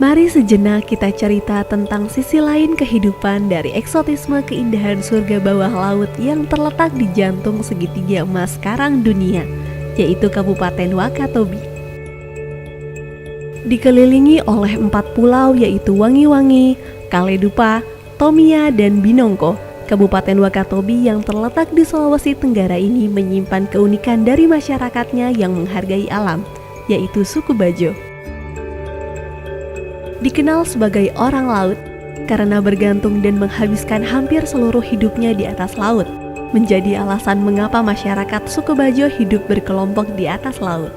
Mari sejenak kita cerita tentang sisi lain kehidupan dari eksotisme keindahan surga bawah laut yang terletak di jantung segitiga emas karang dunia, yaitu Kabupaten Wakatobi. Dikelilingi oleh 4 pulau yaitu Wangi-Wangi, Kaledupa, Tomia, dan Binongko, Kabupaten Wakatobi yang terletak di Sulawesi Tenggara ini menyimpan keunikan dari masyarakatnya yang menghargai alam, yaitu suku Bajo. Dikenal sebagai orang laut karena bergantung dan menghabiskan hampir seluruh hidupnya di atas laut, menjadi alasan mengapa masyarakat suku Bajo hidup berkelompok di atas laut.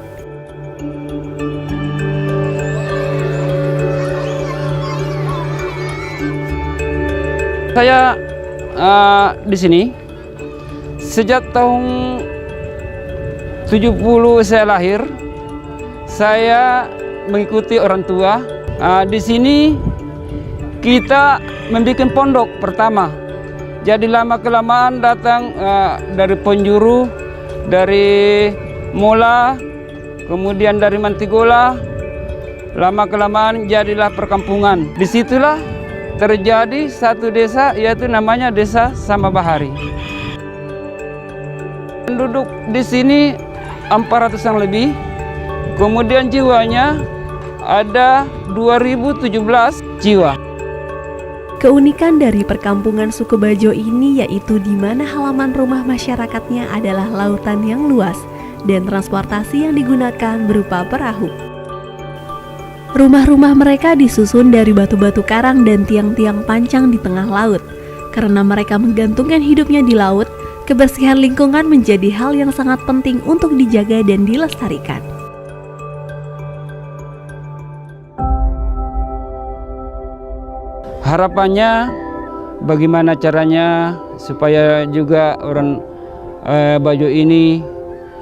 Saya di sini sejak tahun 70 saya lahir. Saya mengikuti orang tua. Di sini kita membuat pondok pertama. Jadi lama kelamaan datang dari penjuru, dari Mola, kemudian dari Mantigola. Lama kelamaan jadilah perkampungan. Disitulah terjadi satu desa, yaitu namanya Desa Sambabahari. Penduduk di sini 400-an lebih. Kemudian jiwanya ada 2017 jiwa. Keunikan dari perkampungan suku Bajo ini yaitu di mana halaman rumah masyarakatnya adalah lautan yang luas dan transportasi yang digunakan berupa perahu. Rumah-rumah mereka disusun dari batu-batu karang dan tiang-tiang pancang di tengah laut. Karena mereka menggantungkan hidupnya di laut, kebersihan lingkungan menjadi hal yang sangat penting untuk dijaga dan dilestarikan. Harapannya bagaimana caranya supaya juga orang Bajo ini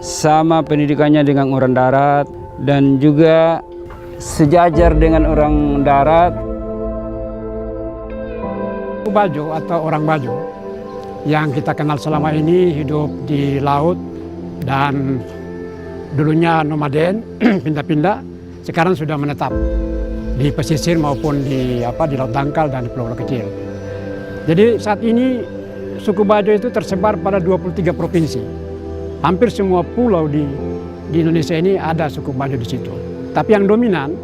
sama pendidikannya dengan orang darat dan juga sejajar dengan orang darat. Bajo atau orang Bajo yang kita kenal selama ini hidup di laut dan dulunya nomaden, pindah-pindah, sekarang sudah menetap di pesisir maupun di laut dangkal dan di pulau kecil. Jadi saat ini suku Bajo itu tersebar pada 23 provinsi. Hampir semua pulau di Indonesia ini ada suku Bajo di situ. Tapi yang dominan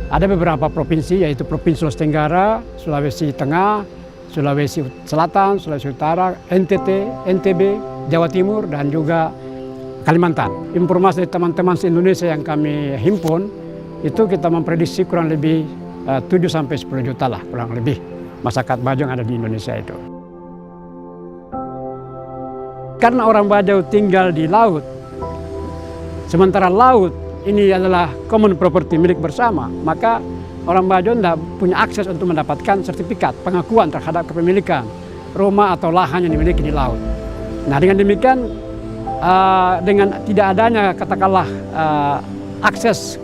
ada beberapa provinsi, yaitu Provinsi Sulawesi Tenggara, Sulawesi Tengah, Sulawesi Selatan, Sulawesi Utara, NTT, NTB, Jawa Timur, dan juga Kalimantan. Informasi dari teman-teman se-Indonesia yang kami himpun, itu kita memprediksi kurang lebih 7-10 juta lah, kurang lebih masyarakat Bajo yang ada di Indonesia itu. Karena orang Bajo tinggal di laut, sementara laut ini adalah common property, milik bersama, maka orang Bajo tidak punya akses untuk mendapatkan sertifikat pengakuan terhadap kepemilikan rumah atau lahan yang dimiliki di laut. Nah, dengan demikian, dengan tidak adanya katakanlah akses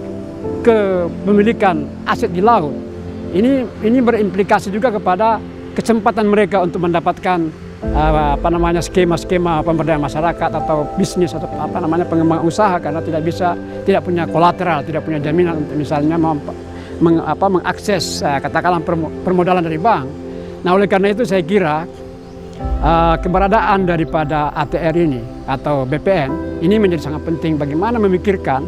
kepemilikan aset di laut, ini berimplikasi juga kepada kesempatan mereka untuk mendapatkan skema-skema pemberdayaan masyarakat atau bisnis atau pengembangan usaha, karena tidak punya kolateral, tidak punya jaminan untuk misalnya mengakses katakanlah permodalan dari bank. Nah, oleh karena itu saya kira keberadaan daripada ATR ini atau BPN ini menjadi sangat penting bagaimana memikirkan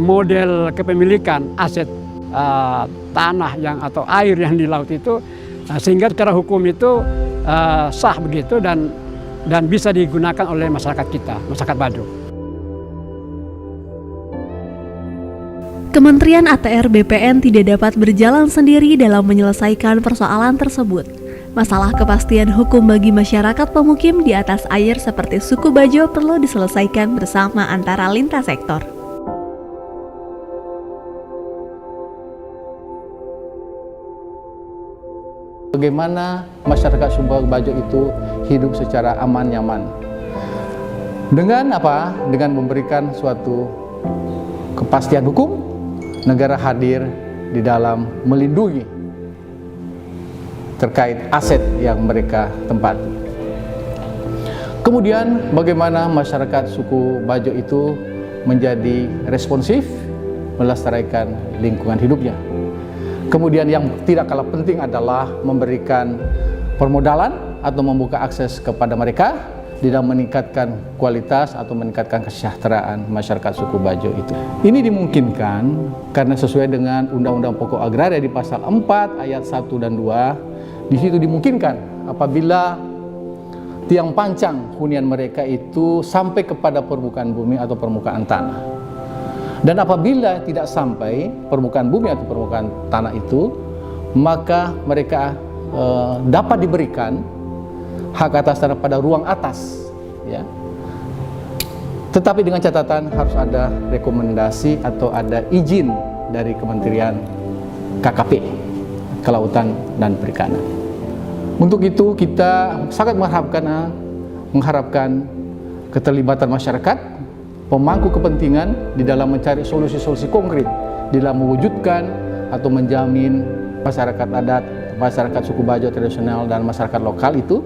model kepemilikan aset tanah atau air yang di laut itu, sehingga secara hukum itu sah begitu dan bisa digunakan oleh masyarakat kita, masyarakat Bajo. Kementerian ATR BPN tidak dapat berjalan sendiri dalam menyelesaikan persoalan tersebut. Masalah kepastian hukum bagi masyarakat pemukim di atas air seperti suku Bajo perlu diselesaikan bersama antara lintas sektor. Bagaimana masyarakat suku Bajo itu hidup secara aman, nyaman. Dengan apa? Dengan memberikan suatu kepastian hukum, negara hadir di dalam melindungi terkait aset yang mereka tempati. Kemudian bagaimana masyarakat suku Bajo itu menjadi responsif melestarikan lingkungan hidupnya. Kemudian yang tidak kalah penting adalah memberikan permodalan atau membuka akses kepada mereka di dalam meningkatkan kualitas atau meningkatkan kesejahteraan masyarakat suku Bajo itu. Ini dimungkinkan karena sesuai dengan Undang-Undang Pokok Agraria di pasal 4 ayat 1 dan 2, di situ dimungkinkan apabila tiang pancang hunian mereka itu sampai kepada permukaan bumi atau permukaan tanah. Dan apabila tidak sampai permukaan bumi atau permukaan tanah itu, maka mereka dapat diberikan hak atas tanah pada ruang atas, ya. Tetapi dengan catatan harus ada rekomendasi atau ada izin dari Kementerian KKP, Kelautan dan Perikanan. Untuk itu kita sangat mengharapkan keterlibatan masyarakat, pemangku kepentingan di dalam mencari solusi-solusi konkret di dalam mewujudkan atau menjamin masyarakat adat, masyarakat suku Bajo tradisional dan masyarakat lokal itu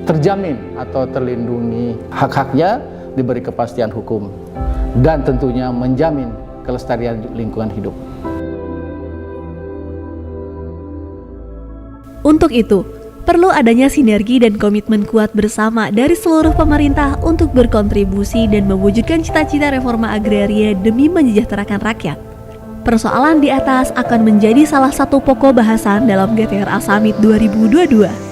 terjamin atau terlindungi hak-haknya, diberi kepastian hukum, dan tentunya menjamin kelestarian lingkungan hidup. Untuk itu, perlu adanya sinergi dan komitmen kuat bersama dari seluruh pemerintah untuk berkontribusi dan mewujudkan cita-cita reforma agraria demi mensejahterakan rakyat. Persoalan di atas akan menjadi salah satu pokok bahasan dalam GTRA Summit 2022.